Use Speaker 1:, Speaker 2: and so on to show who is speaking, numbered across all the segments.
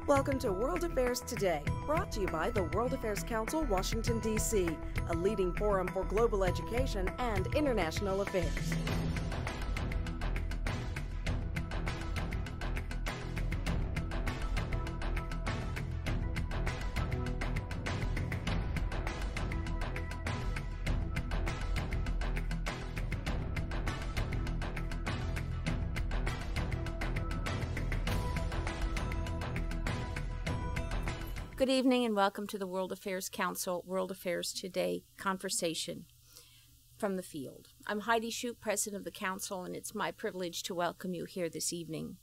Speaker 1: Welcome to World Affairs Today, brought to you by the World Affairs Council, Washington, D.C., a leading forum for global education and international affairs.
Speaker 2: Good evening and welcome to the World Affairs Council World Affairs Today conversation from the field. I'm Heidi Shoup, President of the Council, and it's my privilege to welcome you here this evening.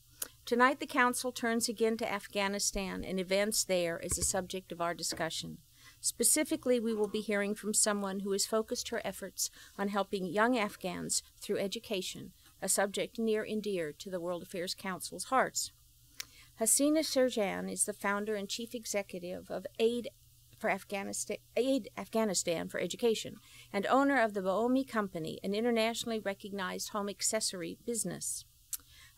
Speaker 2: Tonight the Council turns again to Afghanistan, and events there is the subject of our discussion. Specifically, we will be hearing from someone who has focused her efforts on helping young Afghans through education, a subject near and dear to the World Affairs Council's hearts. Hassina Sherjan is the founder and chief executive of Aid Afghanistan for Education and owner of the Baomi Company, an internationally recognized home accessory business.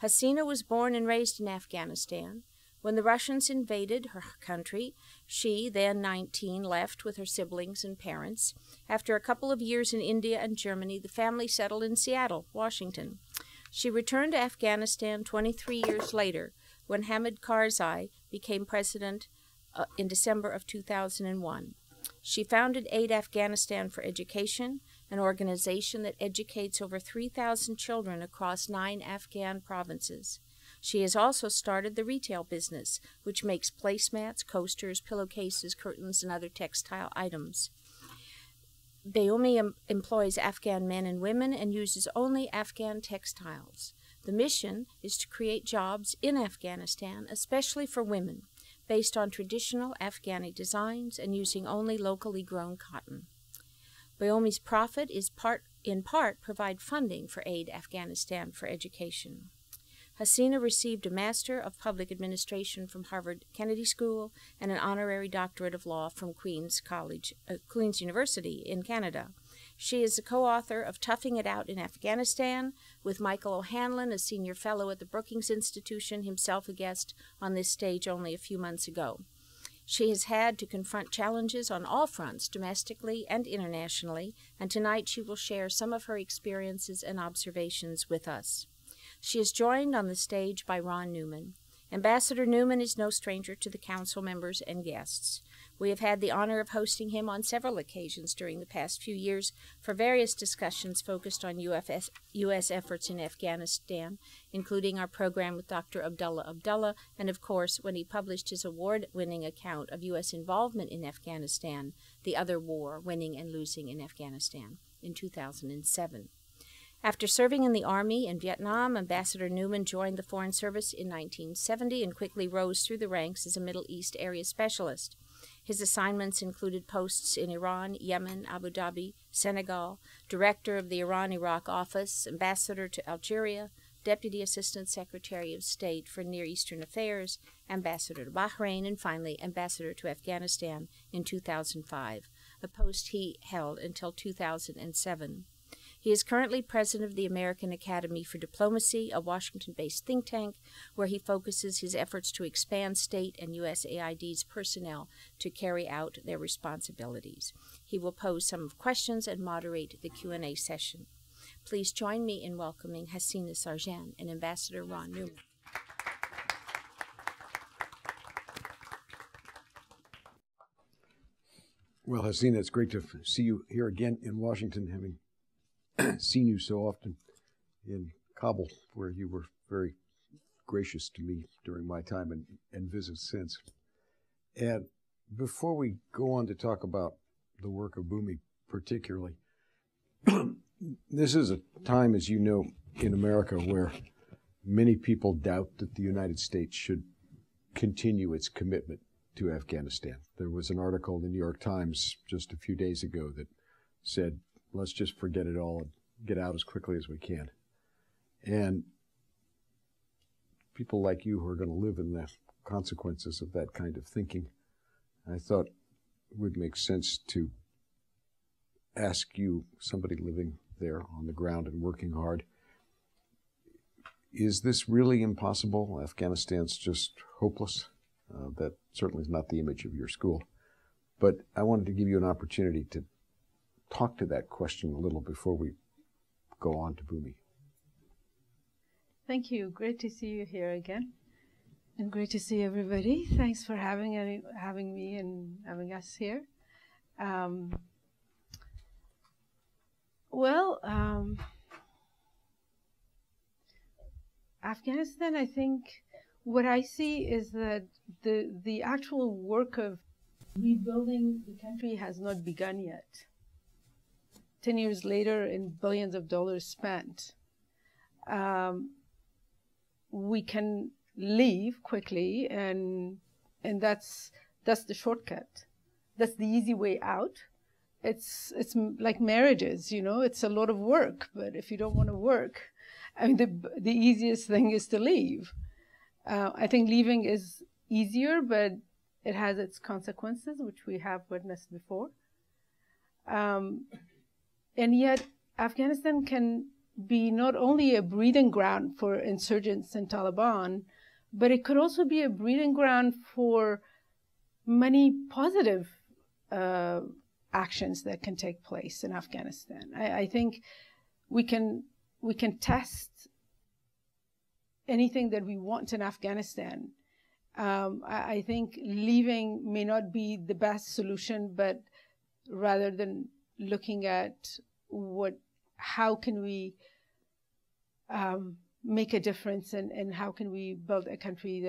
Speaker 2: Hassina was born and raised in Afghanistan. When the Russians invaded her country, she, then 19, left with her siblings and parents. After a couple of years in India and Germany, the family settled in Seattle, Washington. She returned to Afghanistan 23 years later, when Hamid Karzai became president in December of 2001. She founded Aid Afghanistan for Education, an organization that educates over 3,000 children across 9 Afghan provinces. She has also started the retail business, which makes placemats, coasters, pillowcases, curtains, and other textile items. Baomi employs Afghan men and women and uses only Afghan textiles. The mission is to create jobs in Afghanistan, especially for women, based on traditional Afghani designs and using only locally grown cotton. Baomi's profit is in part provide funding for Aid Afghanistan for Education. Hassina received a Master of Public Administration from Harvard Kennedy School and an honorary doctorate of law from Queen's University in Canada. She is a co-author of Toughing It Out in Afghanistan with Michael O'Hanlon, a senior fellow at the Brookings Institution, himself a guest on this stage only a few months ago. She has had to confront challenges on all fronts, domestically and internationally, and tonight she will share some of her experiences and observations with us. She is joined on the stage by Ron Neumann. Ambassador Neumann is no stranger to the Council members and guests. We have had the honor of hosting him on several occasions during the past few years for various discussions focused on U.S. efforts in Afghanistan, including our program with Dr. Abdullah, and of course, when he published his award-winning account of U.S. involvement in Afghanistan, The Other War, Winning and Losing in Afghanistan, in 2007. After serving in the Army in Vietnam, Ambassador Neumann joined the Foreign Service in 1970 and quickly rose through the ranks as a Middle East area specialist. His assignments included posts in Iran, Yemen, Abu Dhabi, Senegal, Director of the Iran-Iraq Office, Ambassador to Algeria, Deputy Assistant Secretary of State for Near Eastern Affairs, Ambassador to Bahrain, and finally Ambassador to Afghanistan in 2005, a post he held until 2007. He is currently president of the American Academy for Diplomacy, a Washington-based think tank, where he focuses his efforts to expand state and USAID's personnel to carry out their responsibilities. He will pose some questions and moderate the Q&A session. Please join me in welcoming Hassina Sherjan and Ambassador Ron Neumann.
Speaker 3: Well, Hassina, it's great to see you here again in Washington, having seen you so often in Kabul, where you were very gracious to me during my time and visits since. And before we go on to talk about the work of Baomi particularly, this is a time, as you know, in America where many people doubt that the United States should continue its commitment to Afghanistan. There was an article in the New York Times just a few days ago that said, let's just forget it all and get out as quickly as we can. And people like you who are going to live in the consequences of that kind of thinking, I thought it would make sense to ask you, somebody living there on the ground and working hard, is this really impossible? Afghanistan's just hopeless? That certainly is not the image of your school. But I wanted to give you an opportunity to talk to that question a little before we go on to Bhumi.
Speaker 4: Thank you. Great to see you here again. And great to see everybody. Thanks for having me and having us here. Afghanistan, I think what I see is that the actual work of rebuilding the country has not begun yet. 10 years later, and billions of dollars spent, we can leave quickly, and that's the shortcut. That's the easy way out. It's like marriages, you know. It's a lot of work, but if you don't want to work, I mean, the easiest thing is to leave. I think leaving is easier, but it has its consequences, which we have witnessed before. And yet, Afghanistan can be not only a breeding ground for insurgents and Taliban, but it could also be a breeding ground for many positive actions that can take place in Afghanistan. I think we can test anything that we want in Afghanistan. I think leaving may not be the best solution, but rather than looking at how can we make a difference, and how can we build a country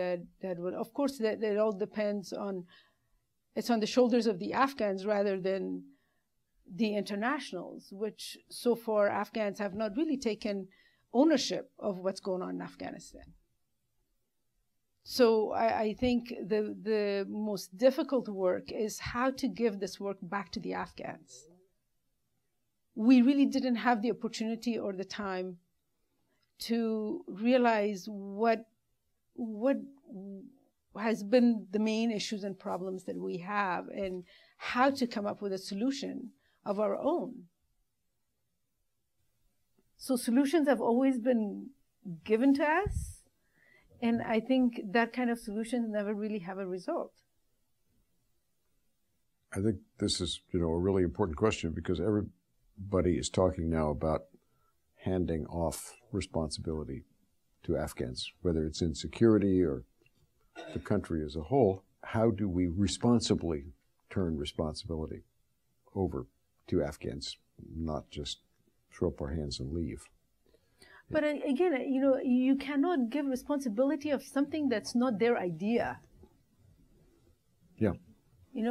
Speaker 4: that will, of course, that all depends on, it's on the shoulders of the Afghans rather than the internationals, which so far Afghans have not really taken ownership of what's going on in Afghanistan. So I think the most difficult work is how to give this work back to the Afghans. We really didn't have the opportunity or the time to realize what has been the main issues and problems that we have, and how to come up with a solution of our own. So solutions have always been given to us, and I think that kind of solutions never really have a result.
Speaker 3: I think this is, a really important question, because everybody is talking now about handing off responsibility to Afghans, whether it's in security or the country as a whole. How do we responsibly turn responsibility over to Afghans, not just throw up our hands and leave?
Speaker 4: But again, you cannot give responsibility of something that's not their idea.
Speaker 3: Yeah.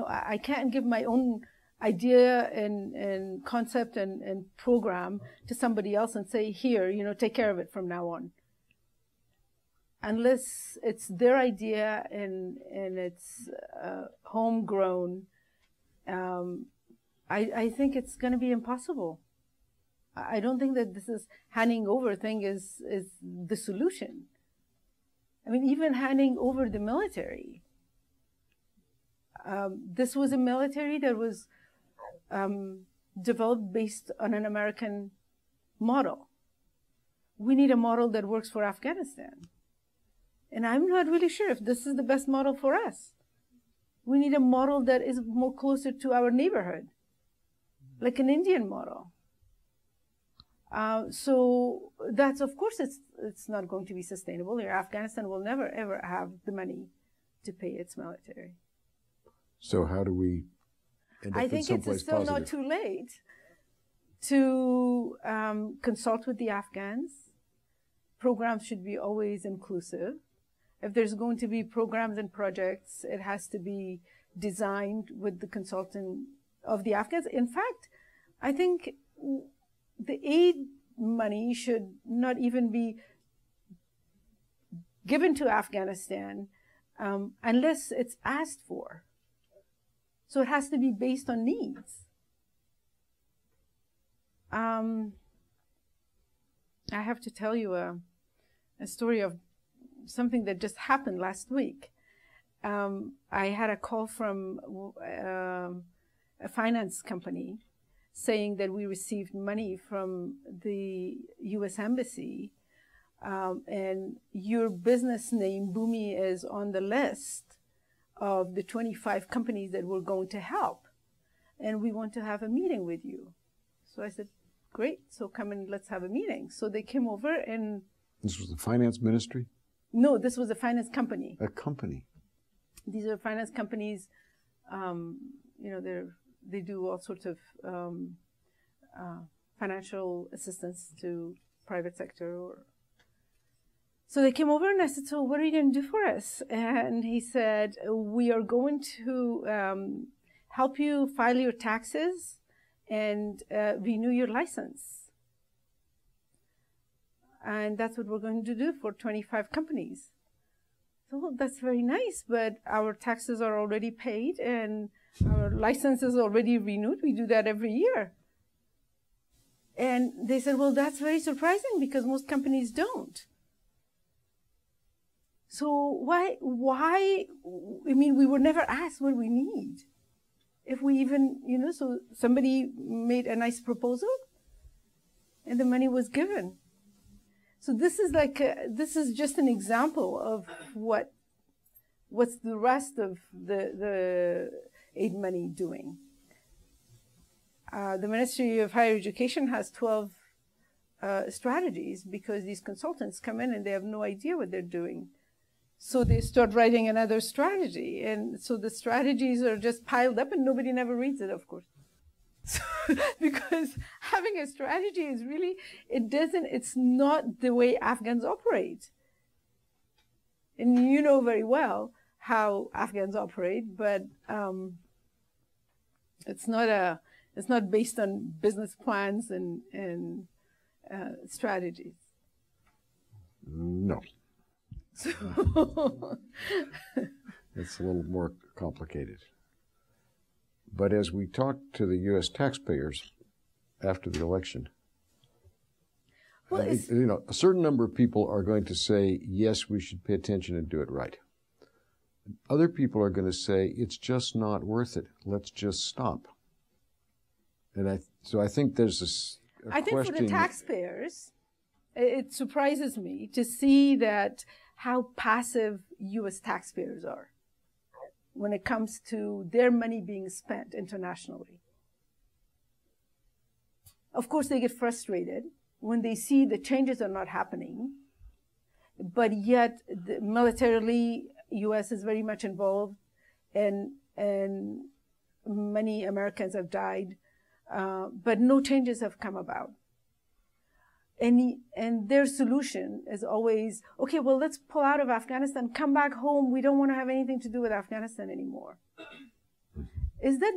Speaker 4: I can't give my own idea and concept and program to somebody else and say, here, take care of it from now on. Unless it's their idea and it's homegrown, I think it's going to be impossible. I don't think that this is handing over thing is the solution. I mean, even handing over the military. This was a military that was developed based on an American model. We need a model that works for Afghanistan. And I'm not really sure if this is the best model for us. We need a model that is more closer to our neighborhood, like an Indian model. So that's, of course, it's not going to be sustainable here. Afghanistan will never, ever have the money to pay its military.
Speaker 3: So how do we end up
Speaker 4: I think it's still
Speaker 3: positive?
Speaker 4: Not too late to consult with the Afghans. Programs should be always inclusive. If there's going to be programs and projects, it has to be designed with the consultant of the Afghans. In fact, I think the aid money should not even be given to Afghanistan unless it's asked for. So it has to be based on needs. I have to tell you a story of something that just happened last week. I had a call from a finance company saying that we received money from the U.S. Embassy, and your business name, Bhumi, is on the list of the 25 companies that we're going to help, and we want to have a meeting with you. So I said, great, so come and let's have a meeting. So they came over and...
Speaker 3: This was the finance ministry?
Speaker 4: No, this was a finance company.
Speaker 3: A company?
Speaker 4: These are finance companies, you know, they do all sorts of financial assistance to private sector. So they came over and I said, so what are you going to do for us? And he said, we are going to help you file your taxes and renew your license. And that's what we're going to do for 25 companies. So that's very nice, but our taxes are already paid and our license is already renewed. We do that every year. And they said, well, that's very surprising because most companies don't. So why, I mean, we were never asked what we need. If we even, you know, so somebody made a nice proposal and the money was given. So this is like, this is just an example of what's the rest of the aid money doing. The Ministry of Higher Education has 12 strategies because these consultants come in and they have no idea what they're doing. So they start writing another strategy. And so the strategies are just piled up and nobody never reads it, of course. So, because having a strategy is really, it's not the way Afghans operate. And you know very well how Afghans operate, but it's not based on business plans and strategies.
Speaker 3: No.
Speaker 4: So
Speaker 3: it's a little more complicated. But as we talked to the U.S. taxpayers after the election,
Speaker 4: well,
Speaker 3: you know, a certain number of people are going to say, yes, we should pay attention and do it right. Other people are going to say, it's just not worth it. Let's just stop. And so I think there's this
Speaker 4: I think for the taxpayers, it surprises me to see that how passive U.S. taxpayers are when it comes to their money being spent internationally. Of course, they get frustrated when they see the changes are not happening, but yet militarily, U.S. is very much involved, and many Americans have died, but no changes have come about. And their solution is always, okay, well, let's pull out of Afghanistan, come back home. We don't want to have anything to do with Afghanistan anymore. Is that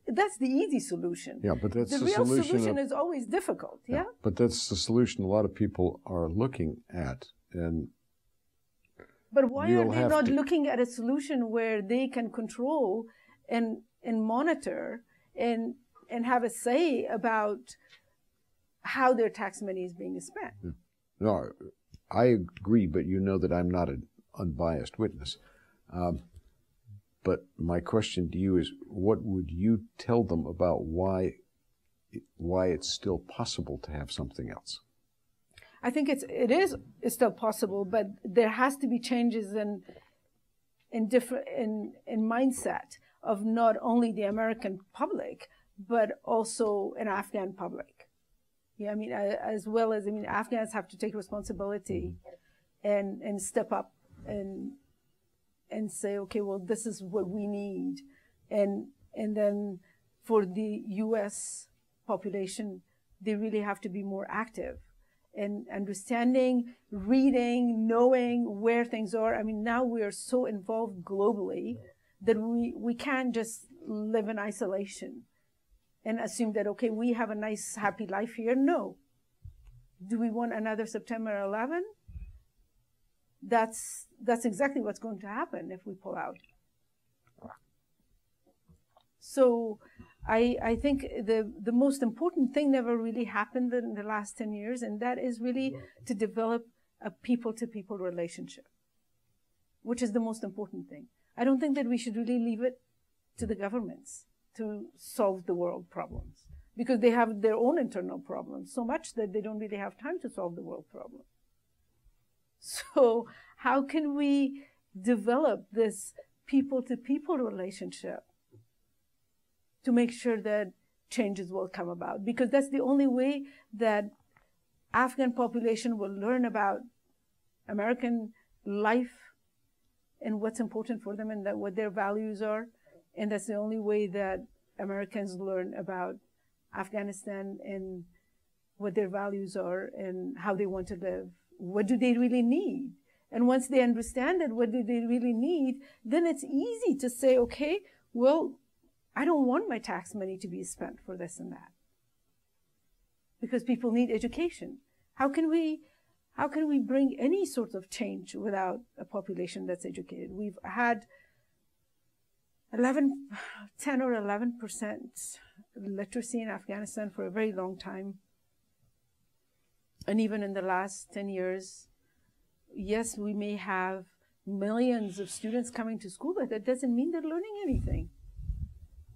Speaker 4: that's the easy solution.
Speaker 3: Yeah, but that's
Speaker 4: the real solution is always difficult, yeah?
Speaker 3: But that's the solution a lot of people are looking at.
Speaker 4: But why are they not looking at a solution where they can control and monitor and have a say about how their tax money is being spent?
Speaker 3: No, I agree, but you know that I'm not an unbiased witness. But my question to you is, what would you tell them about why it's still possible to have something else?
Speaker 4: I think it's still possible, but there has to be changes in mindset of not only the American public, but also an Afghan public. Yeah, I mean, as well as, I mean, Afghans have to take responsibility and step up and say, okay, well, this is what we need. And then for the U.S. population, they really have to be more active and understanding, reading, knowing where things are. I mean, now we are so involved globally that we can't just live in isolation and assume that, okay, we have a nice, happy life here. No. Do we want another September 11? That's exactly what's going to happen if we pull out. So I think the most important thing never really happened in the last 10 years, and that is really to develop a people-to-people relationship, which is the most important thing. I don't think that we should really leave it to the governments to solve the world problems, because they have their own internal problems so much that they don't really have time to solve the world problem. So how can we develop this people-to-people relationship to make sure that changes will come about, because that's the only way that Afghan population will learn about American life and what's important for them and what their values are. And that's the only way that Americans learn about Afghanistan and what their values are and how they want to live. What do they really need? And once they understand that, what do they really need, then it's easy to say, okay, well, I don't want my tax money to be spent for this and that. Because people need education. How can we bring any sort of change without a population that's educated? We've had 10 or 11% literacy in Afghanistan for a very long time. And even in the last 10 years, yes, we may have millions of students coming to school, but that doesn't mean they're learning anything.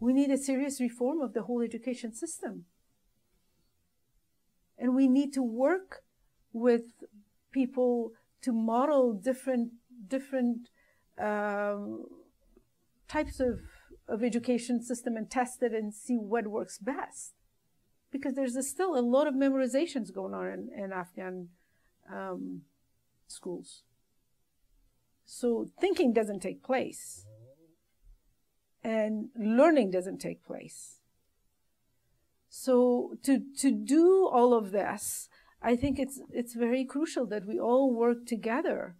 Speaker 4: We need a serious reform of the whole education system. And we need to work with people to model different types of education system and test it and see what works best. Because there's still a lot of memorizations going on in Afghan schools. So thinking doesn't take place. And learning doesn't take place. So to do all of this, I think it's very crucial that we all work together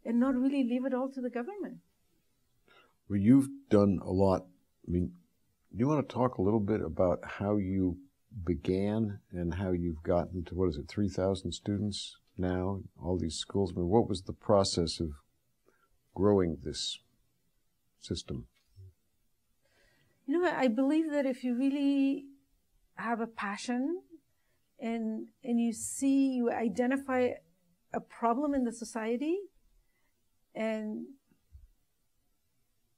Speaker 4: and not really leave it all to the government.
Speaker 3: Well, you've done a lot. I mean, do you want to talk a little bit about how you began and how you've gotten to, 3,000 students now, all these schools? I mean, what was the process of growing this system?
Speaker 4: You know, I believe that if you really have a passion and you identify a problem in the society and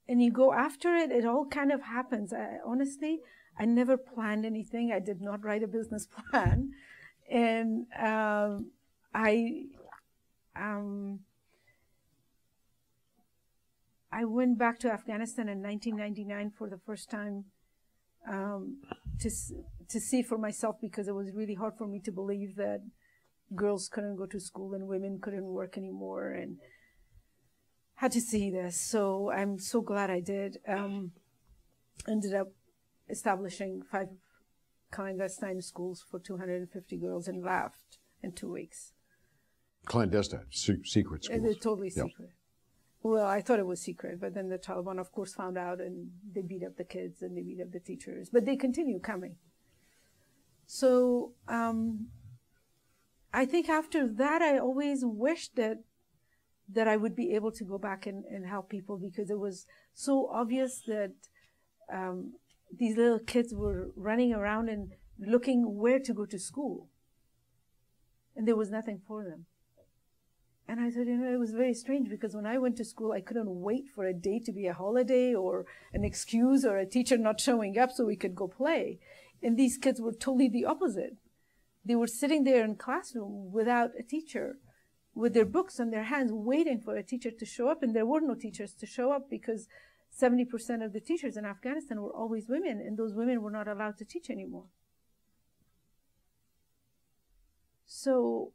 Speaker 4: you go after it, it all kind of happens. Honestly, I never planned anything. I did not write a business plan. And I went back to Afghanistan in 1999 for the first time to see for myself, because it was really hard for me to believe that girls couldn't go to school and women couldn't work anymore, and had to see this. So I'm so glad I did. Ended up establishing 5 clandestine schools for 250 girls and left in 2 weeks.
Speaker 3: Clandestine, secret schools.
Speaker 4: They're totally secret. Well, I thought it was secret, but then the Taliban, of course, found out, and they beat up the kids and they beat up the teachers. But they continue coming. So I think after that, I always wished that I would be able to go back and help people, because it was so obvious that these little kids were running around and looking where to go to school. And there was nothing for them. And I thought, it was very strange, because when I went to school, I couldn't wait for a day to be a holiday or an excuse or a teacher not showing up so we could go play. And these kids were totally the opposite. They were sitting there in classroom without a teacher, with their books in their hands, waiting for a teacher to show up. And there were no teachers to show up, because 70% of the teachers in Afghanistan were always women, and those women were not allowed to teach anymore. So,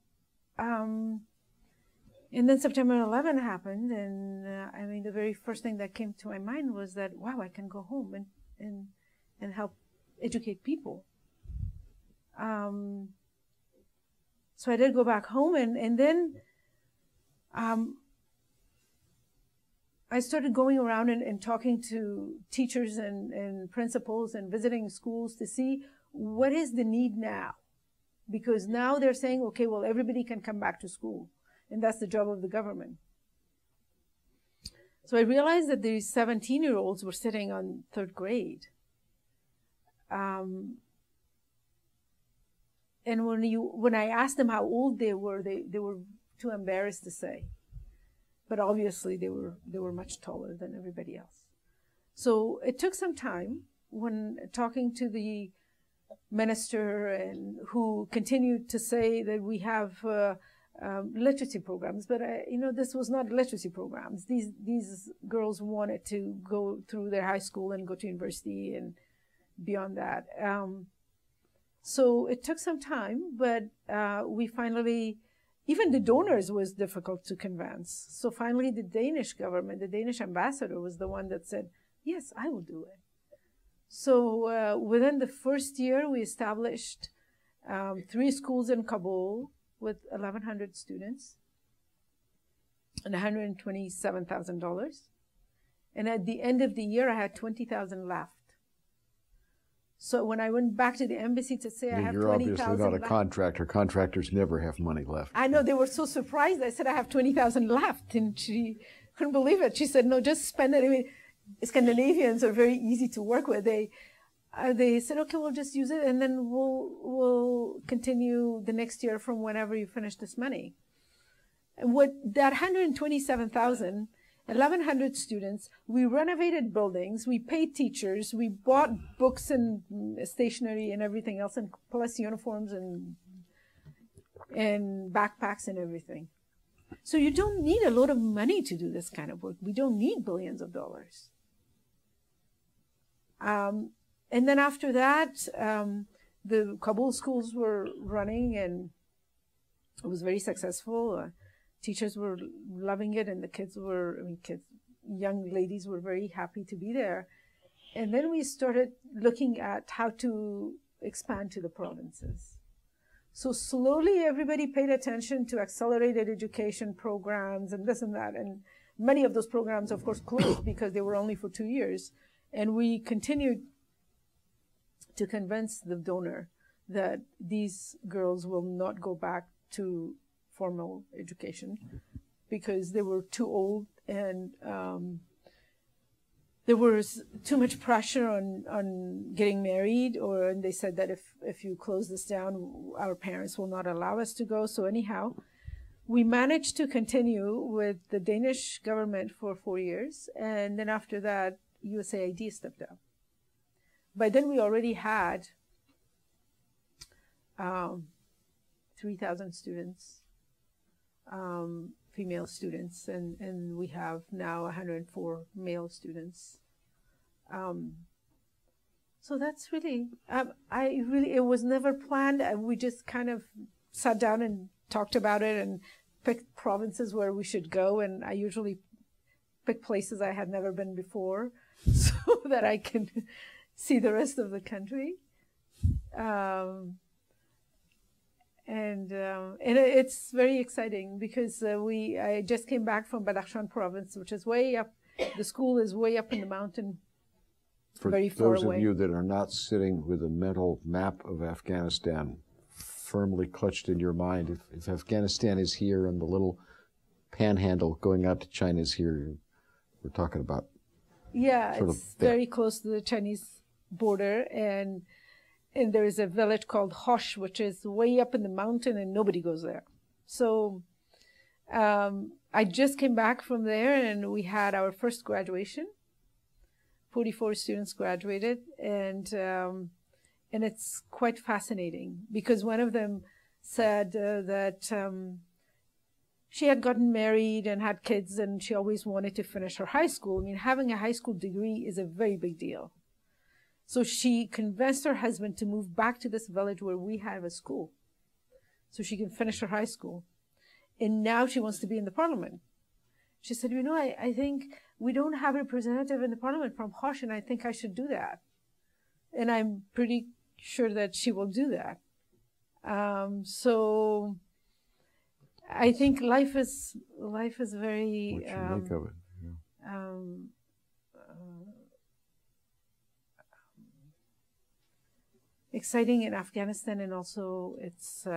Speaker 4: and then September 11 happened, and the very first thing that came to my mind was that, wow, I can go home and help educate people. So I did go back home, and then I started going around and talking to teachers and principals and visiting schools to see what is the need now. Because now they're saying, okay, well, everybody can come back to school. And that's the job of the government. So I realized that these 17-year-olds were sitting on 3rd grade. And when I asked them how old they were too embarrassed to say. But obviously they were much taller than everybody else. So it took some time when talking to the minister, and who continued to say that we have literacy programs. But this was not literacy programs. These girls wanted to go through their high school and go to university and beyond that. So it took some time, but we finally, even the donors was difficult to convince. So finally the Danish government, the Danish ambassador was the one that said, yes, I will do it. So within the first year, we established 3 schools in Kabul with 1,100 students and $127,000. And at the end of the year, I had 20,000 left. So when I went back to the embassy to say I have 20,000 left.
Speaker 3: You're obviously not a contractor. Contractors never have money left.
Speaker 4: I know, they were so surprised. I said, I have 20,000 left. And she couldn't believe it. She said, no, just spend it. I mean, Scandinavians are very easy to work with. They said, okay, we'll just use it, and then we'll continue the next year from whenever you finish this money. And what that 127,000, 1,100 students, we renovated buildings, we paid teachers, we bought books and stationery and everything else, and plus uniforms and backpacks and everything. So you don't need a lot of money to do this kind of work. We don't need billions of dollars. And then after that, the Kabul schools were running, and it was very successful. Teachers were loving it, and the kids were, young ladies were very happy to be there. And then we started looking at how to expand to the provinces. So slowly everybody paid attention to accelerated education programs and this and that. And many of those programs, of course, closed because they were only for 2 years. And we continued to convince the donor that these girls will not go back to formal education because they were too old, and there was too much pressure on getting married, and they said that if you close this down, our parents will not allow us to go. So anyhow, we managed to continue with the Danish government for 4 years, and then after that, USAID stepped up. By then, we already had 3,000 students, female students, and we have now 104 male students. So that's really, it was never planned. We just kind of sat down and talked about it and picked provinces where we should go. And I usually pick places I had never been before so that I can see the rest of the country. And it's very exciting because I just came back from Badakhshan province, which is way up. The school is way up in the mountain, very far away.
Speaker 3: For those of you that are not sitting with a mental map of Afghanistan firmly clutched in your mind, if Afghanistan is here and the little panhandle going out to China is here, we're talking about.
Speaker 4: Yeah, it's very close to the Chinese border, and there is a village called Hosh, which is way up in the mountain, and nobody goes there. So I just came back from there, and we had our first graduation. 44 students graduated, and it's quite fascinating because one of them said that she had gotten married and had kids, and she always wanted to finish her high school. I mean, having a high school degree is a very big deal. So she convinced her husband to move back to this village where we have a school so she can finish her high school. And now she wants to be in the parliament. She said, you know, I think we don't have a representative in the parliament from Hosh, and I think I should do that. And I'm pretty sure that she will do that. So I think life is very...
Speaker 3: What you make of it. Yeah.
Speaker 4: Exciting in Afghanistan, and also it's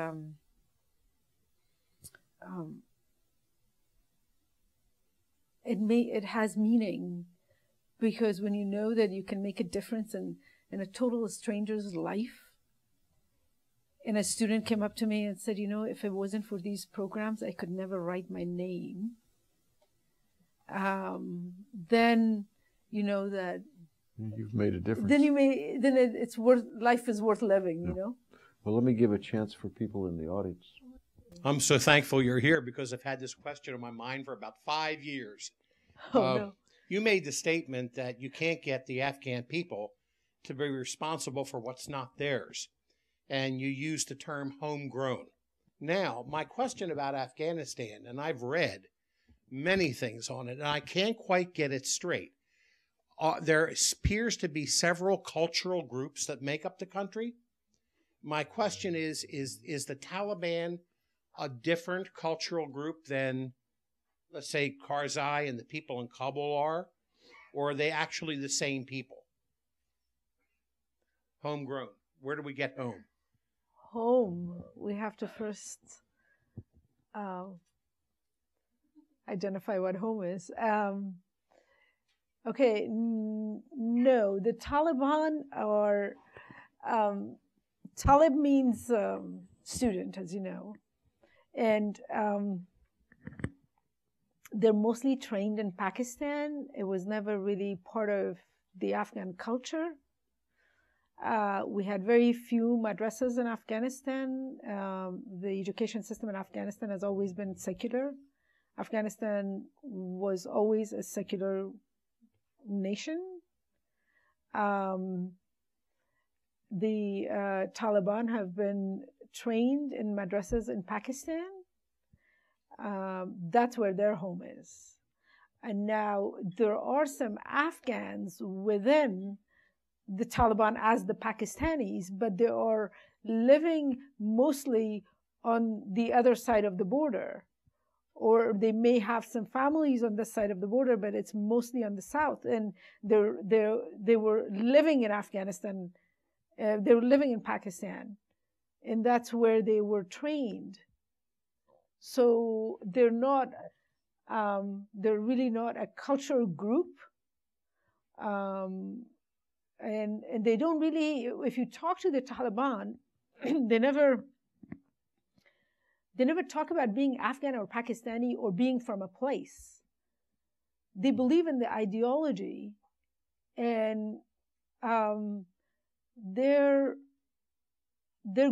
Speaker 4: it has meaning because when you know that you can make a difference in a total stranger's life. And a student came up to me and said, you know, if it wasn't for these programs, I could never write my name. Then you know that
Speaker 3: you've made a difference.
Speaker 4: Then it's worth, life is worth living, you know?
Speaker 3: Well, let me give a chance for people in the audience.
Speaker 5: I'm so thankful you're here because I've had this question on my mind for about 5 years.
Speaker 4: No.
Speaker 5: You made the statement that you can't get the Afghan people to be responsible for what's not theirs, and you used the term homegrown. Now, my question about Afghanistan, and I've read many things on it, and I can't quite get it straight. There appears to be several cultural groups that make up the country. My question is the Taliban a different cultural group than, let's say, Karzai and the people in Kabul are? Or are they actually the same people? Homegrown. Where do we get home?
Speaker 4: Home. We have to first identify what home is. Okay, no, the Taliban are, Talib means student, as you know, and they're mostly trained in Pakistan. It was never really part of the Afghan culture. We had very few madrasas in Afghanistan. The education system in Afghanistan has always been secular. Afghanistan was always a secular nation. The Taliban have been trained in madrasas in Pakistan. That's where their home is. And now there are some Afghans within the Taliban as the Pakistanis, but they are living mostly on the other side of the border. Or they may have some families on this side of the border, but it's mostly on the south. And they were living in Afghanistan. They were living in Pakistan. And that's where they were trained. So they're not, they're really not a cultural group. And they don't really, if you talk to the Taliban, they never talk about being Afghan or Pakistani or being from a place. They believe in the ideology, and their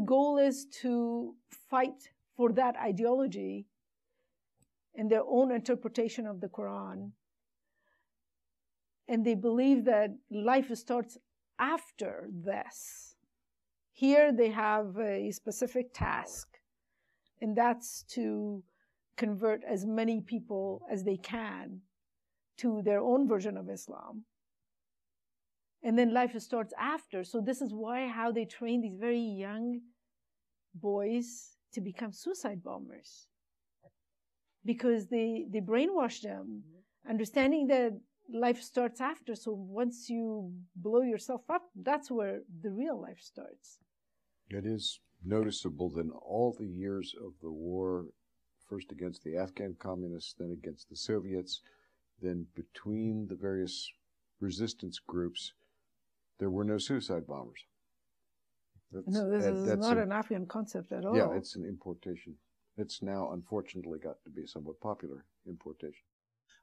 Speaker 4: goal is to fight for that ideology and their own interpretation of the Quran. And they believe that life starts after this. Here they have a specific task, and that's to convert as many people as they can to their own version of Islam. And then life starts after. So this is how they train these very young boys to become suicide bombers. Because they brainwash them, understanding that life starts after. So once you blow yourself up, that's where the real life starts.
Speaker 3: It is noticeable that in all the years of the war, first against the Afghan communists, then against the Soviets, then between the various resistance groups, there were no suicide bombers.
Speaker 4: No, this is not an Afghan concept at all.
Speaker 3: Yeah, it's an importation. It's now, unfortunately, got to be a somewhat popular importation.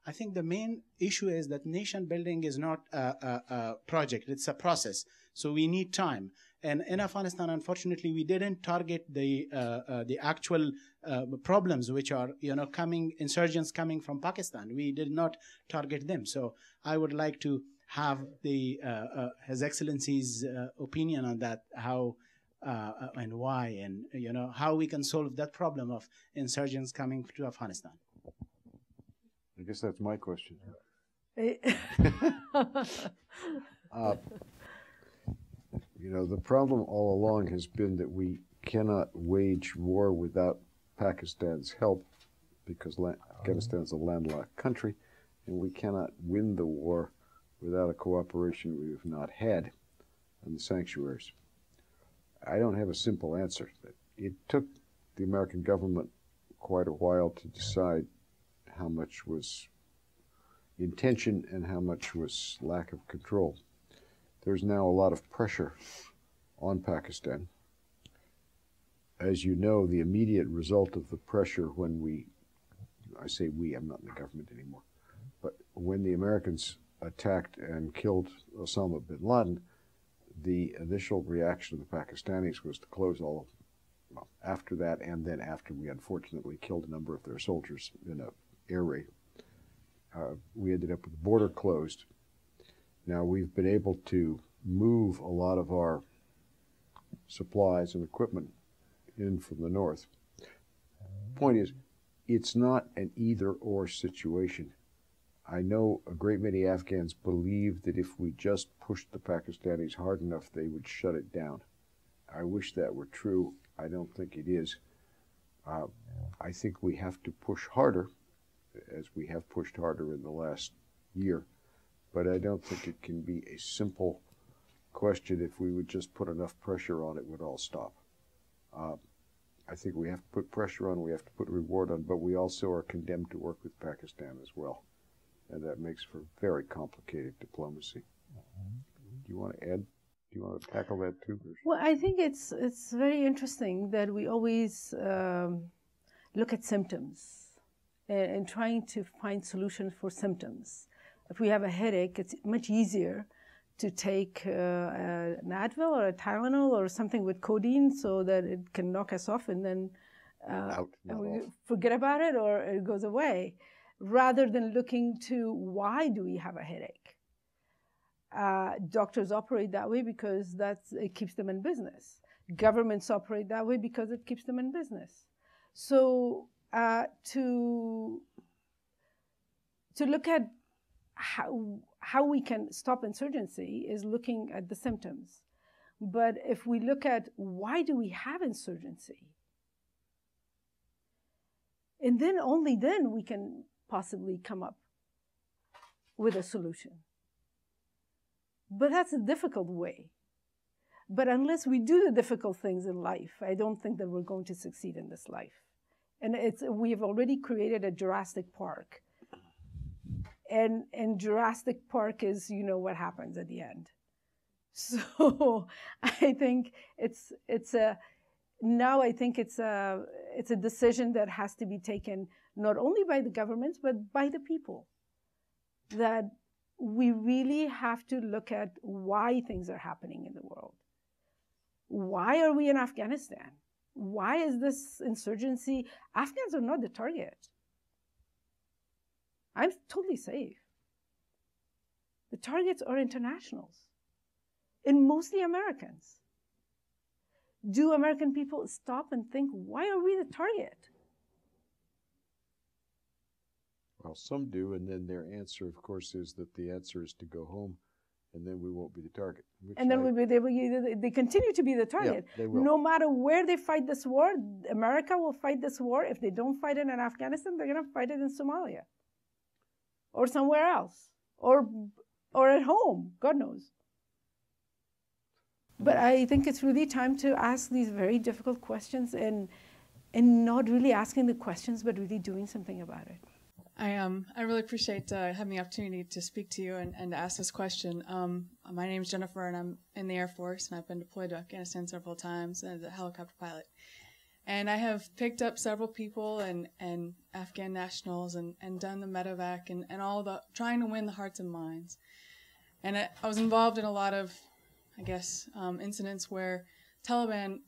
Speaker 6: I think the main issue is that nation building is not a project, it's a process. So we need time. And in Afghanistan, unfortunately, we didn't target the actual problems, which are, insurgents coming from Pakistan. We did not target them. So I would like to have His Excellency's opinion on that, how and why, and how we can solve that problem of insurgents coming to Afghanistan.
Speaker 3: I guess that's my question. The problem all along has been that we cannot wage war without Pakistan's help, because Afghanistan is a landlocked country, and we cannot win the war without a cooperation we have not had in the sanctuaries. I don't have a simple answer. It took the American government quite a while to decide how much was intention and how much was lack of control. There's now a lot of pressure on Pakistan. As you know, the immediate result of the pressure when I say we, I'm not in the government anymore, but when the Americans attacked and killed Osama bin Laden, the initial reaction of the Pakistanis was to close all after that, and then after we unfortunately killed a number of their soldiers in an air raid, we ended up with the border closed. Now we've been able to move a lot of our supplies and equipment in from the north. Point is, it's not an either-or situation. I know a great many Afghans believe that if we just pushed the Pakistanis hard enough, they would shut it down. I wish that were true. I don't think it is. I think we have to push harder, as we have pushed harder in the last year, but I don't think it can be a simple question. If we would just put enough pressure on, it would all stop. I think we have to put pressure on, we have to put reward on, but we also are condemned to work with Pakistan as well. And that makes for very complicated diplomacy. Do you want to add? Do you want to tackle that too?
Speaker 4: Well, I think it's very interesting that we always look at symptoms and trying to find solutions for symptoms. If we have a headache, it's much easier to take an Advil or a Tylenol or something with codeine so that it can knock us off, and then we forget about it or it goes away, rather than looking to why do we have a headache. Doctors operate that way because it keeps them in business. Governments operate that way because it keeps them in business. So to look at how we can stop insurgency is looking at the symptoms. But if we look at why do we have insurgency, and then only then we can possibly come up with a solution. But that's a difficult way. But unless we do the difficult things in life, I don't think that we're going to succeed in this life. And we've already created a Jurassic Park. And Jurassic Park is, you know what happens at the end. So I think it's a decision that has to be taken not only by the governments, but by the people. That we really have to look at why things are happening in the world. Why are we in Afghanistan? Why is this insurgency? Afghans are not the target. I'm totally safe. The targets are internationals, and mostly Americans. Do American people stop and think, why are we the target?
Speaker 3: Well, some do, and then their answer, of course, is that the answer is to go home, and then we won't be the target.
Speaker 4: And then they continue to be the target.
Speaker 3: Yeah, they will.
Speaker 4: No matter where they fight this war, America will fight this war. If they don't fight it in Afghanistan, they're going to fight it in Somalia. Or somewhere else. Or at home, God knows. But I think it's really time to ask these very difficult questions and not really asking the questions, but really doing something about it.
Speaker 7: I really appreciate having the opportunity to speak to you and to ask this question. My name is Jennifer, and I'm in the Air Force, and I've been deployed to Afghanistan several times as a helicopter pilot. And I have picked up several people and Afghan nationals and done the medevac and all the trying to win the hearts and minds. And I was involved in a lot of, I guess, incidents where Taliban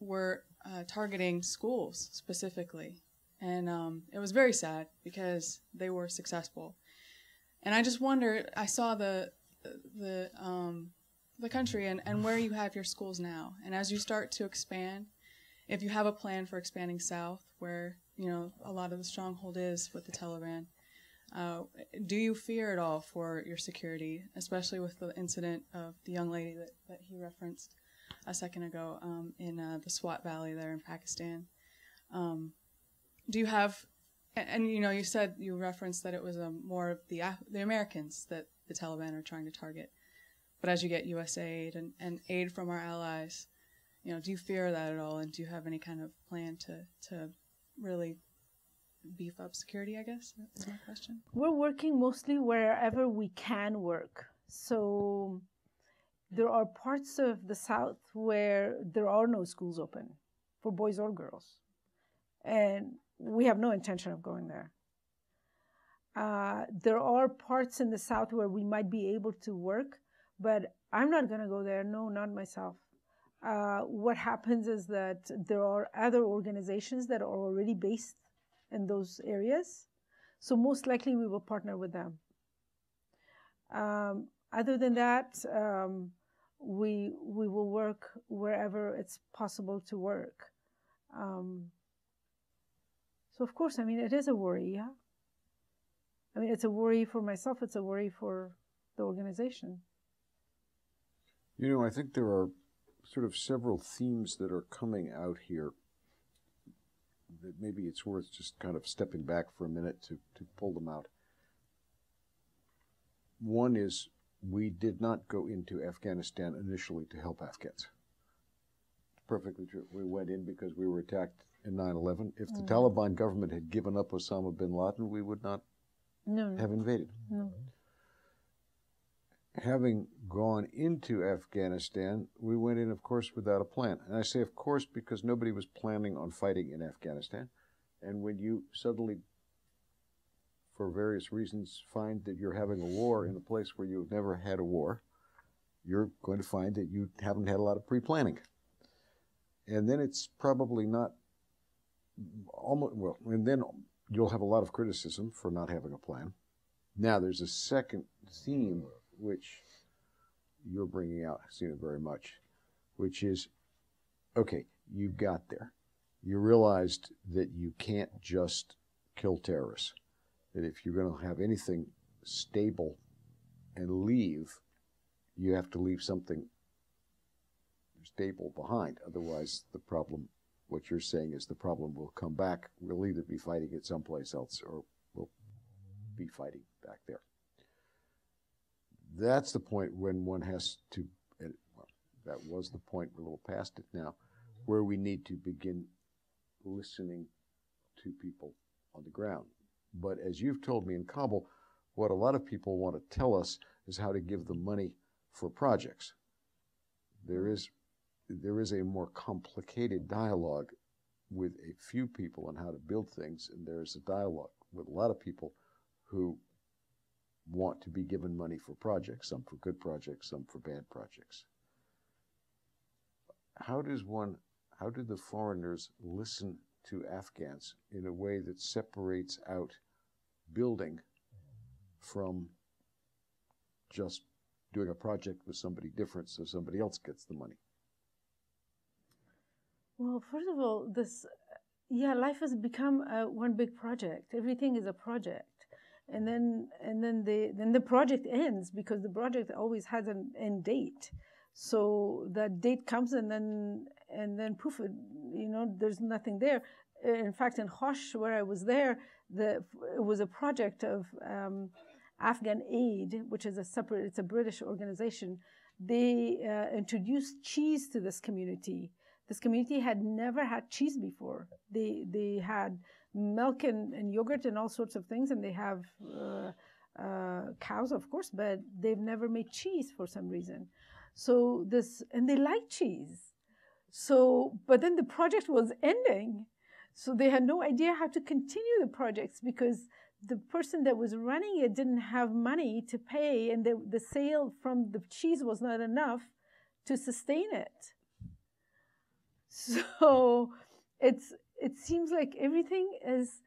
Speaker 7: were targeting schools specifically. And it was very sad because they were successful. And I just wondered, I saw the country and where you have your schools now. And as you start to expand, if you have a plan for expanding south, where a lot of the stronghold is with the Taliban, do you fear at all for your security, especially with the incident of the young lady that he referenced a second ago in the Swat Valley there in Pakistan? Do you have, and you said, you referenced that it was more of the Americans that the Taliban are trying to target. But as you get U.S. aid and aid from our allies, do you fear that at all? And do you have any kind of plan to really beef up security, I guess, is my question?
Speaker 4: We're working mostly wherever we can work. So there are parts of the South where there are no schools open for boys or girls. And we have no intention of going there. There are parts in the South where we might be able to work, but I'm not going to go there. No, not myself. what happens is that there are other organizations that are already based in those areas. So most likely we will partner with them. Other than that, we will work wherever it's possible to work. So of course, I mean, it is a worry, yeah? I mean, it's a worry for myself, it's a worry for the organization.
Speaker 3: You know, I think there are sort of several themes that are coming out here that maybe it's worth just kind of stepping back for a minute to pull them out. One is, we did not go into Afghanistan initially to help Afghans. It's perfectly true. We went in because we were attacked in 9/11. If the Taliban government had given up Osama bin Laden, we would not have invaded.
Speaker 4: No.
Speaker 3: Having gone into Afghanistan, we went in, of course, without a plan. And I say, of course, because nobody was planning on fighting in Afghanistan. And when you suddenly, for various reasons, find that you're having a war in a place where you've never had a war, you're going to find that you haven't had a lot of pre-planning. And then it's probably not, almost, well, and then you'll have a lot of criticism for not having a plan. Now, there's a second theme which you're bringing out, Hassina, very much, which is, okay, you got there. You realized that you can't just kill terrorists, that if you're going to have anything stable and leave, you have to leave something stable behind. Otherwise, the problem, what you're saying is the problem will come back. We'll either be fighting it someplace else or we'll be fighting back there. That's the point when one has to, well, that was the point, we're a little past it now, where we need to begin listening to people on the ground. But as you've told me in Kabul, what a lot of people want to tell us is how to give them money for projects. There is a more complicated dialogue with a few people on how to build things, and there's a dialogue with a lot of people who want to be given money for projects, some for good projects, some for bad projects. How do the foreigners listen to Afghans in a way that separates out building from just doing a project with somebody different so somebody else gets the money?
Speaker 4: Well, first of all, life has become one big project. Everything is a project. And then the project ends because the project always has an end date. So that date comes and then poof, there's nothing there. In fact, in Hosh, where I was there, it was a project of Afghan Aid, which is it's a British organization. They introduced cheese to this community. This community had never had cheese before. They had milk and yogurt and all sorts of things, and they have cows, of course, but they've never made cheese for some reason. So and they like cheese. So, but then the project was ending, so they had no idea how to continue the projects because the person that was running it didn't have money to pay, and the sale from the cheese was not enough to sustain it. So it seems like everything is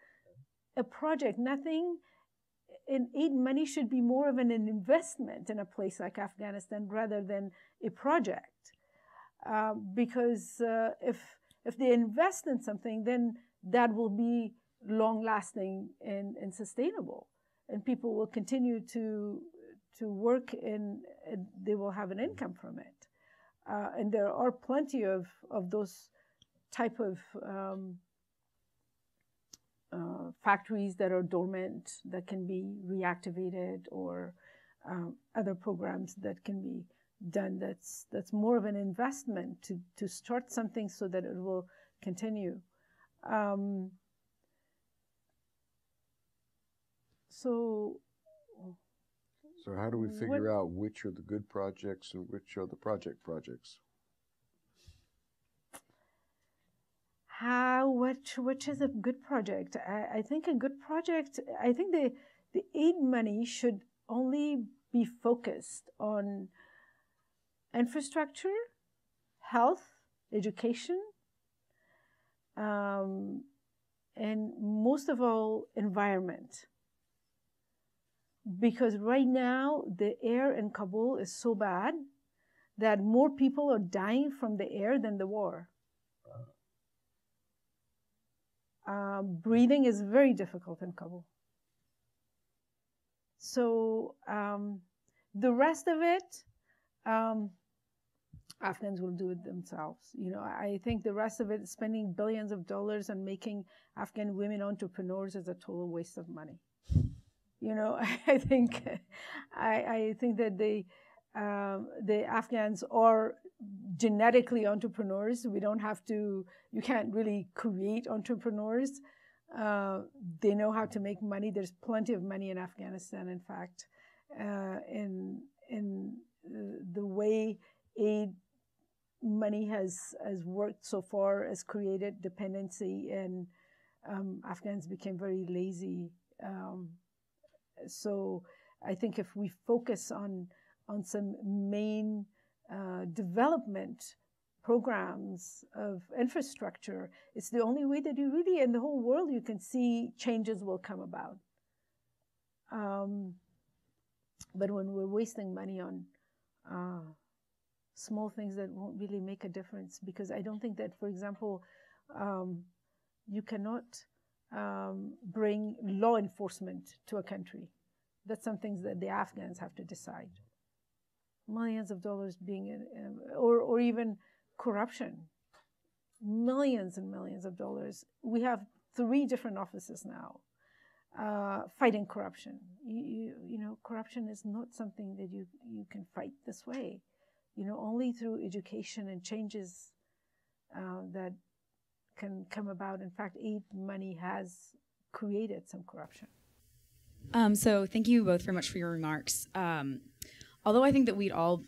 Speaker 4: a project. Nothing in aid money should be more of an investment in a place like Afghanistan rather than a project. Because if they invest in something, then that will be long-lasting and sustainable. And people will continue to work and they will have an income from it. And there are plenty of those type of factories that are dormant that can be reactivated, or other programs that can be done. That's more of an investment to start something so that it will continue. So
Speaker 3: how do we figure out which are the good projects and which are the projects?
Speaker 4: Which is a good project? I think a good project, I think the aid money should only be focused on infrastructure, health, education, and most of all, environment. Because right now, the air in Kabul is so bad that more people are dying from the air than the war. Breathing is very difficult in Kabul. So the rest of it, Afghans will do it themselves. You know, I think the rest of it, spending billions of dollars on making Afghan women entrepreneurs, is a total waste of money. You know, I think that the Afghans are genetically entrepreneurs. We don't have to. You can't really create entrepreneurs. They know how to make money. There's plenty of money in Afghanistan. In fact, in the way aid money has worked so far, has created dependency, and Afghans became very lazy. So I think if we focus on some main development programs of infrastructure, it's the only way that you really, in the whole world, you can see changes will come about. But when we're wasting money on small things that won't really make a difference, because I don't think that, for example, you cannot bring law enforcement to a country. That's some things that the Afghans have to decide. Millions of dollars being, or even corruption, millions and millions of dollars. We have 3 different offices now fighting corruption. You know, corruption is not something that you can fight this way. You know, only through education and changes that can come about. In fact, aid money has created some corruption.
Speaker 8: So thank you both very much for your remarks. Although I think that we'd all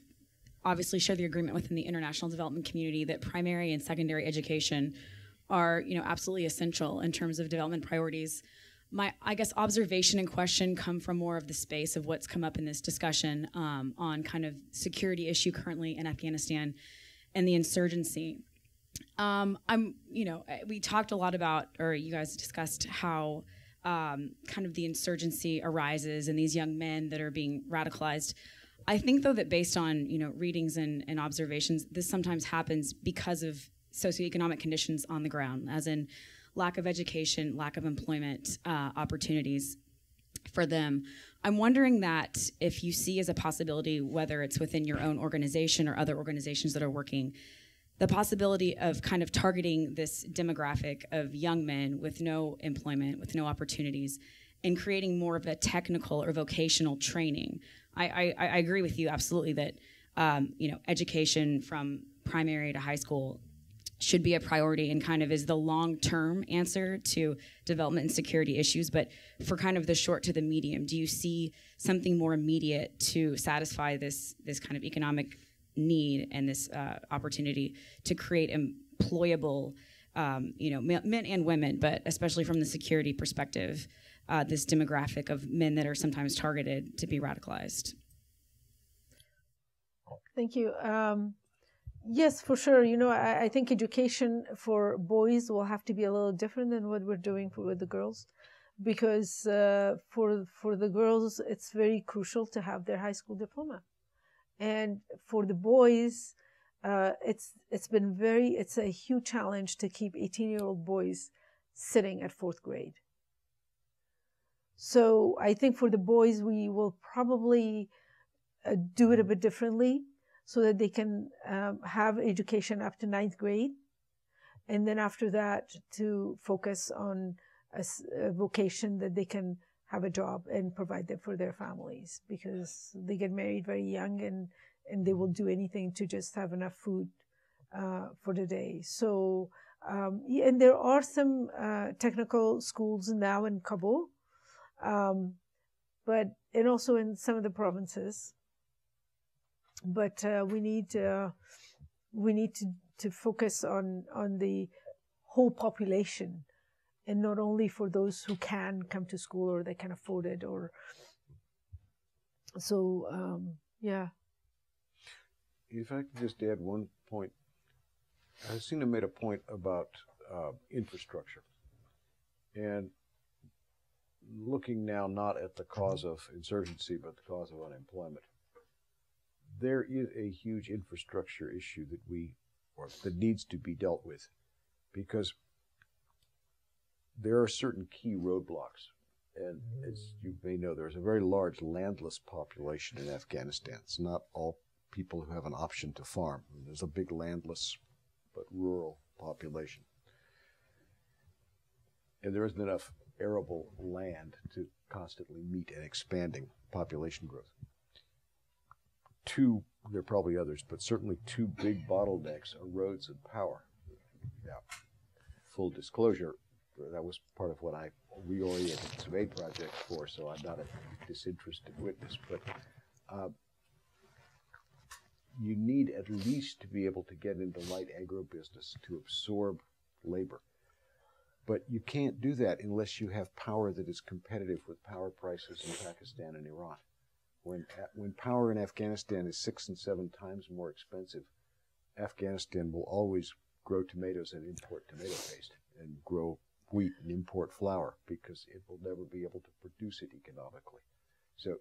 Speaker 8: obviously share the agreement within the international development community that primary and secondary education are, you know, absolutely essential in terms of development priorities. My, I guess, observation and question come from more of the space of what's come up in this discussion on kind of security issue currently in Afghanistan and the insurgency. You know, we talked a lot about, or you guys discussed how kind of the insurgency arises and these young men that are being radicalized. I think, though, that based on, you know, readings and observations, this sometimes happens because of socioeconomic conditions on the ground, as in lack of education, lack of employment opportunities for them. I'm wondering that if you see as a possibility, whether it's within your own organization or other organizations that are working, the possibility of kind of targeting this demographic of young men with no employment, with no opportunities, and creating more of a technical or vocational training. I agree with you absolutely that you know, education from primary to high school should be a priority and kind of is the long-term answer to development and security issues. But for kind of the short to the medium, do you see something more immediate to satisfy this kind of economic need and this opportunity to create employable, you know, men and women, but especially from the security perspective, this demographic of men that are sometimes targeted to be radicalized?
Speaker 4: Thank you. Yes, for sure. You know, I think education for boys will have to be a little different than what we're doing with the girls, because for the girls, it's very crucial to have their high school diploma. And for the boys, it's a huge challenge to keep 18-year-old boys sitting at 4th grade. So I think for the boys, we will probably do it a bit differently so that they can have education up to 9th grade. And then after that, to focus on a vocation that they can have a job and provide them for their families, because they get married very young and they will do anything to just have enough food for the day. So, and there are some technical schools now in Kabul, and also in some of the provinces. But we need to focus on the whole population, and not only for those who can come to school or they can afford it, or so. Yeah.
Speaker 3: If I could just add one point, Hassina made a point about infrastructure. And looking now not at the cause of insurgency, but the cause of unemployment, there is a huge infrastructure issue that needs to be dealt with, because there are certain key roadblocks. And as you may know, there's a very large landless population in Afghanistan. It's not all people who have an option to farm. There's a big landless but rural population. And there isn't enough arable land to constantly meet an expanding population growth. There are probably others, but certainly two big bottlenecks are roads and power. Now, full disclosure, that was part of what I reoriented some aid projects for, so I'm not a disinterested witness, but you need at least to be able to get into light agribusiness to absorb labor. But you can't do that unless you have power that is competitive with power prices in Pakistan and Iran. When power in Afghanistan is 6 and 7 times more expensive, Afghanistan will always grow tomatoes and import tomato paste, and grow wheat and import flour, because it will never be able to produce it economically. So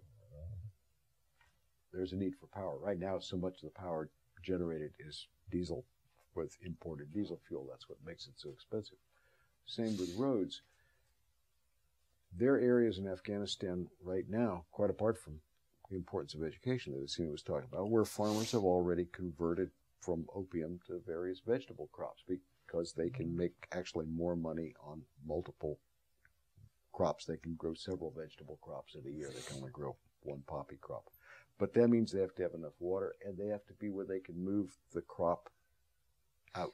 Speaker 3: there's a need for power. Right now, so much of the power generated is diesel, with imported diesel fuel. That's what makes it so expensive. Same with roads. There are areas in Afghanistan right now, quite apart from the importance of education that Hassina was talking about, where farmers have already converted from opium to various vegetable crops, because they can make actually more money on multiple crops. They can grow several vegetable crops in a year. They can only grow one poppy crop. But that means they have to have enough water, and they have to be where they can move the crop out.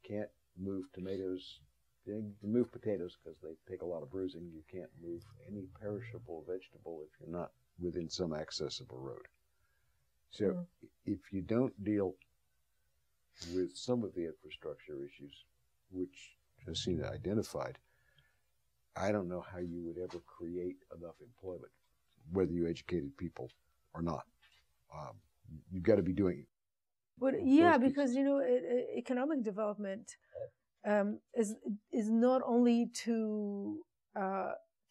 Speaker 3: Can't move tomatoes. You can move potatoes because they take a lot of bruising. You can't move any perishable vegetable if you're not within some access of a road. So if you don't deal with some of the infrastructure issues, which Hassina identified, I don't know how you would ever create enough employment, whether you educated people or not. You've got to be doing it.
Speaker 4: But yeah, because economic development is not only to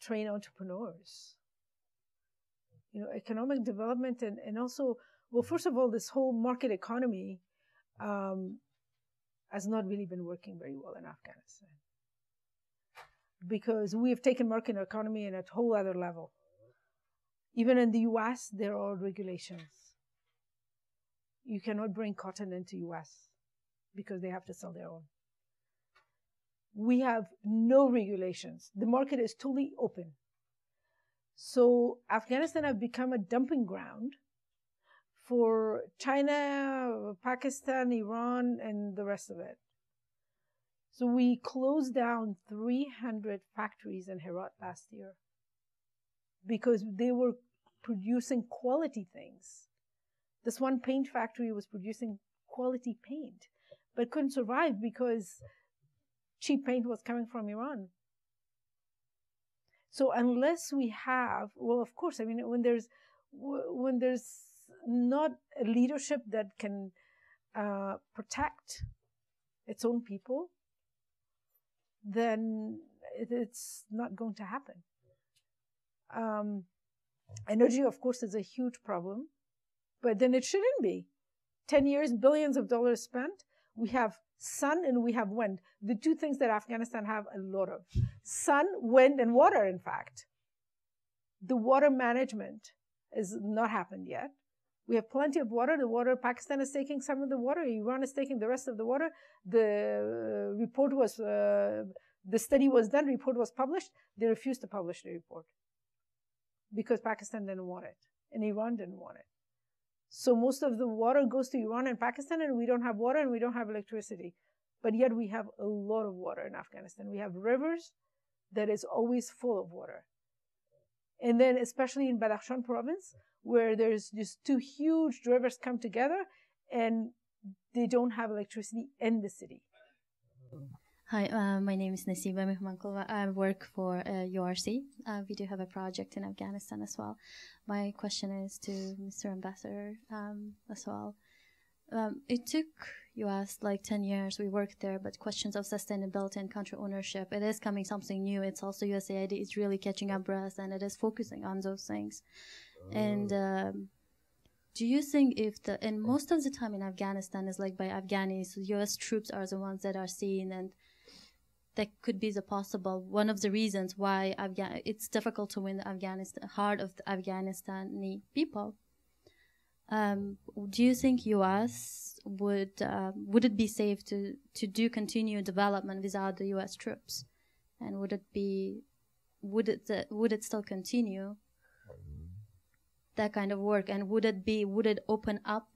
Speaker 4: train entrepreneurs. Economic development and also, well, first of all, this whole market economy has not really been working very well in Afghanistan, because we have taken market economy in a whole other level. Even in the U.S., there are regulations. You cannot bring cotton into U.S. because they have to sell their own. We have no regulations. The market is totally open. So Afghanistan has become a dumping ground for China, Pakistan, Iran, and the rest of it. So we closed down 300 factories in Herat last year because they were producing quality things. This one paint factory was producing quality paint, but couldn't survive because cheap paint was coming from Iran. So unless we have, well, of course, I mean, when there's not a leadership that can protect its own people, then it's not going to happen. Energy, of course, is a huge problem, but then it shouldn't be. 10 years, billions of dollars spent. We have sun and we have wind. The two things that Afghanistan have a lot of. Sun, wind, and water, in fact. The water management has not happened yet. We have plenty of water. Pakistan is taking some of the water. Iran is taking the rest of the water. The report was, the study was done, report was published. They refused to publish the report because Pakistan didn't want it and Iran didn't want it. So most of the water goes to Iran and Pakistan, and we don't have water and we don't have electricity. But yet we have a lot of water in Afghanistan. We have rivers that is always full of water. And then especially in Badakhshan province, where there's just two huge rivers come together and they don't have electricity in the city.
Speaker 9: Hi, my name is Nasiba Mihmankova. I work for URC. We do have a project in Afghanistan as well. My question is to Mr. Ambassador as well. It took U.S. like 10 years. We worked there, but questions of sustainability and country ownership, it is coming something new. It's also USAID is really catching up breath, and it is focusing on those things. And do you think and most of the time in Afghanistan is like by Afghanis, so U.S. troops are the ones that are seen, and that could be one of the reasons why it's difficult to win the heart of the Afghanistani people. Do you think U.S. would it be safe to do continued development without the U.S. troops, and would it still continue that kind of work, and would it open up,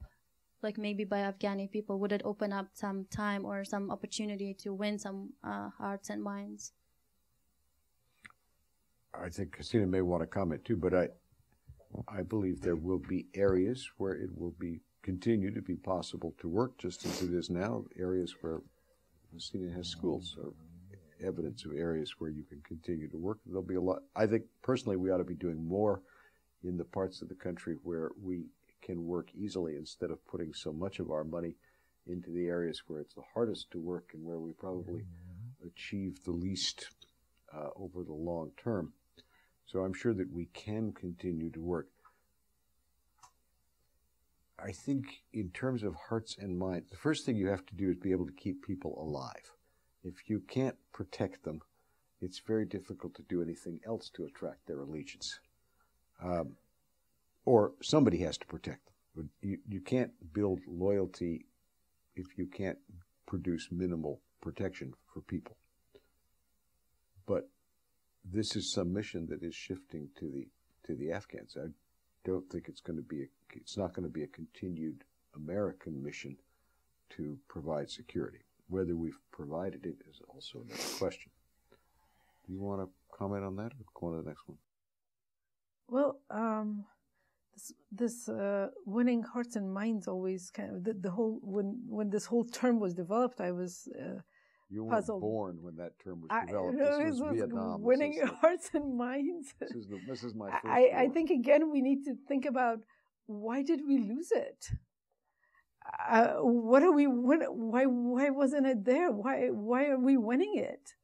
Speaker 9: like maybe by Afghani people, would it open up some time or some opportunity to win some hearts and minds?
Speaker 3: I think Hassina may want to comment too, but I believe there will be areas where it will continue to be possible to work, just as it is now. Areas where Hassina has schools are evidence of areas where you can continue to work. There'll be a lot. I think personally we ought to be doing more in the parts of the country where we can work easily, instead of putting so much of our money into the areas where it's the hardest to work and where we probably achieve the least over the long term. So I'm sure that we can continue to work. I think in terms of hearts and minds, the first thing you have to do is be able to keep people alive. If you can't protect them, it's very difficult to do anything else to attract their allegiance. Or somebody has to protect them. You can't build loyalty if you can't produce minimal protection for people. But this is some mission that is shifting to the Afghans. I don't think it's not going to be a continued American mission to provide security. Whether we've provided it is also another question. Do you want to comment on that, or go on to the next one?
Speaker 4: Well, this winning hearts and minds always kind of the whole when this whole term was developed, I was
Speaker 3: you weren't
Speaker 4: puzzled.
Speaker 3: Born when that term was developed. This was Vietnam.
Speaker 4: Winning hearts and minds.
Speaker 3: This is my first.
Speaker 4: I think again we need to think about, why did we lose it? What are we winning? Why wasn't it there? Why are we winning it?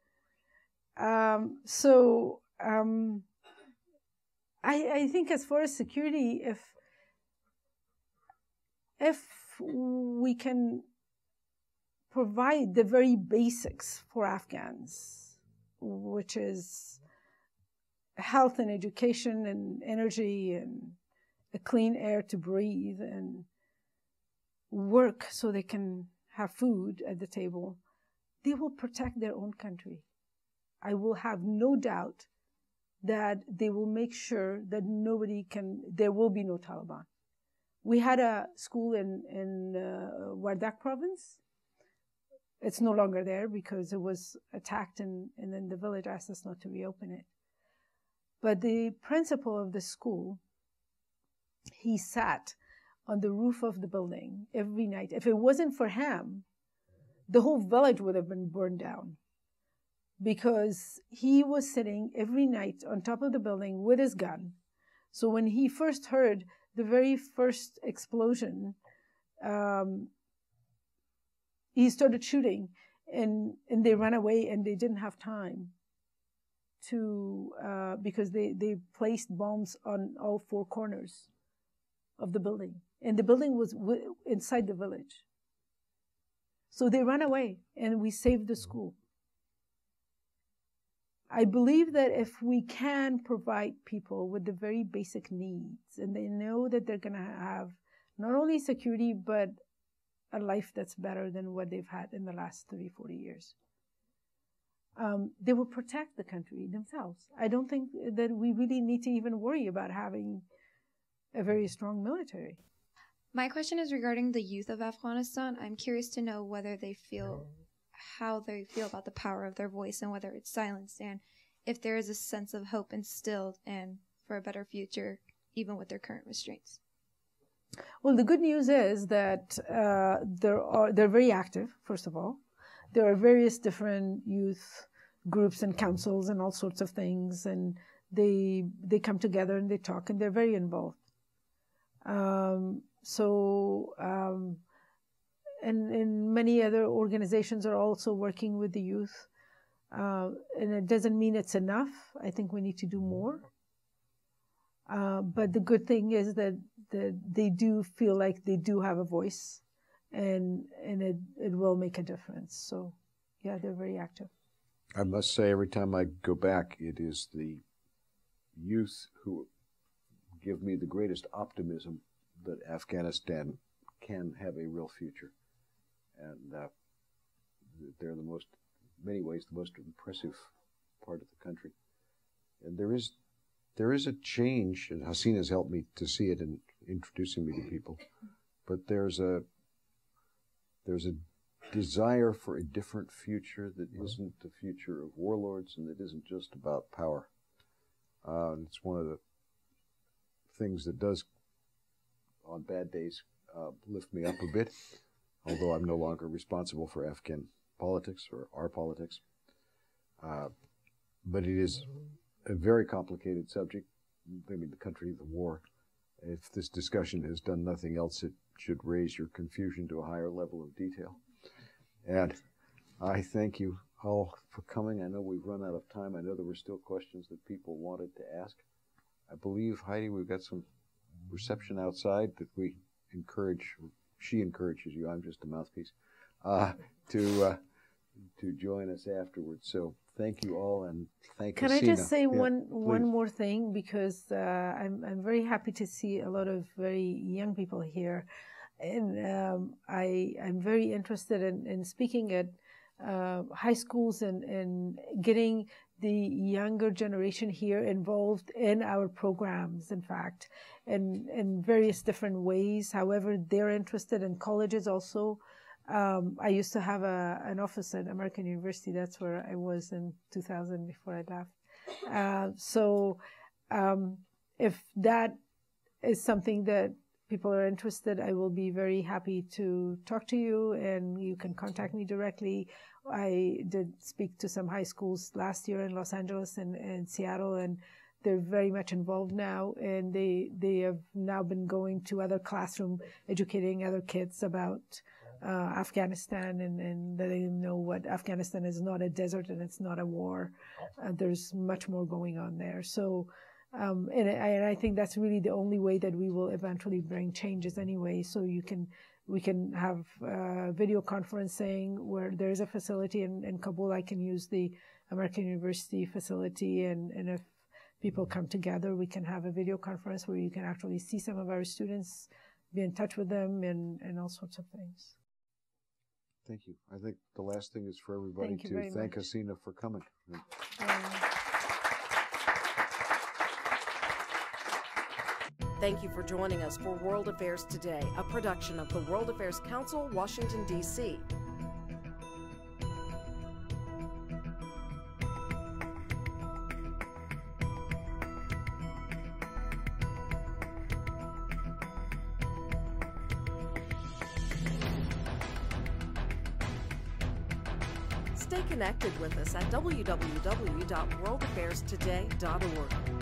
Speaker 4: I think as far as security, if we can provide the very basics for Afghans, which is health and education and energy and a clean air to breathe and work so they can have food at the table, they will protect their own country. I will have no doubt that they will make sure that there will be no Taliban. We had a school in Wardak province. It's no longer there because it was attacked, and then the village asked us not to reopen it. But the principal of the school, he sat on the roof of the building every night. If it wasn't for him, the whole village would have been burned down, because he was sitting every night on top of the building with his gun. So when he first heard the very first explosion, he started shooting, and they ran away, and they didn't have time to, because they placed bombs on all four corners of the building. And the building was inside the village. So they ran away, and we saved the school. I believe that if we can provide people with the very basic needs, and they know that they're going to have not only security, but a life that's better than what they've had in the last 30, 40 years, they will protect the country themselves. I don't think that we really need to even worry about having a very strong military.
Speaker 10: My question is regarding the youth of Afghanistan. I'm curious to know how they feel about the power of their voice, and whether it's silenced, and if there is a sense of hope instilled and for a better future, even with their current restraints.
Speaker 4: Well, the good news is that they're very active, first of all. There are various different youth groups and councils and all sorts of things, and they come together and they talk, and they're very involved. and many other organizations are also working with the youth. And it doesn't mean it's enough. I think we need to do more. But the good thing is that they do feel like they do have a voice, and it will make a difference. So, yeah, they're very active.
Speaker 3: I must say, every time I go back, it is the youth who give me the greatest optimism that Afghanistan can have a real future. And they're in many ways, the most impressive part of the country. And there is a change, and Hassina's helped me to see it in introducing me to people, but there's a desire for a different future that isn't the future of warlords and that isn't just about power. It's one of the things that does, on bad days, lift me up a bit, although I'm no longer responsible for Afghan politics or our politics. But it is a very complicated subject. I mean, the country, the war. If this discussion has done nothing else, it should raise your confusion to a higher level of detail. And I thank you all for coming. I know we've run out of time. I know there were still questions that people wanted to ask. I believe, Heidi, we've got some reception outside that we encourage. She encourages you. I'm just a mouthpiece. To join us afterwards. So thank you all, and thank you. Can
Speaker 4: I just say one more thing, because I'm very happy to see a lot of very young people here, and I'm very interested in speaking at high schools and getting the younger generation here involved in our programs, in fact, in various different ways, however they're interested, in colleges also. I used to have an office at American University. That's where I was in 2000 before I left. So if that is something that people are interested, I will be very happy to talk to you, and you can contact me directly. I did speak to some high schools last year in Los Angeles and Seattle, and they're very much involved now, and they have now been going to other classroom, educating other kids about Afghanistan, and letting them know what Afghanistan is not a desert and it's not a war. There's much more going on there. So, and I think that's really the only way that we will eventually bring changes anyway. So we can have video conferencing where there is a facility in Kabul. I can use the American University facility, and if people come together, we can have a video conference where you can actually see some of our students, be in touch with them, and all sorts of things.
Speaker 3: Thank you. I think the last thing is for everybody to thank Hassina for coming.
Speaker 1: Thank you for joining us for World Affairs Today, a production of the World Affairs Council, Washington, D.C. Stay connected with us at www.worldaffairstoday.org.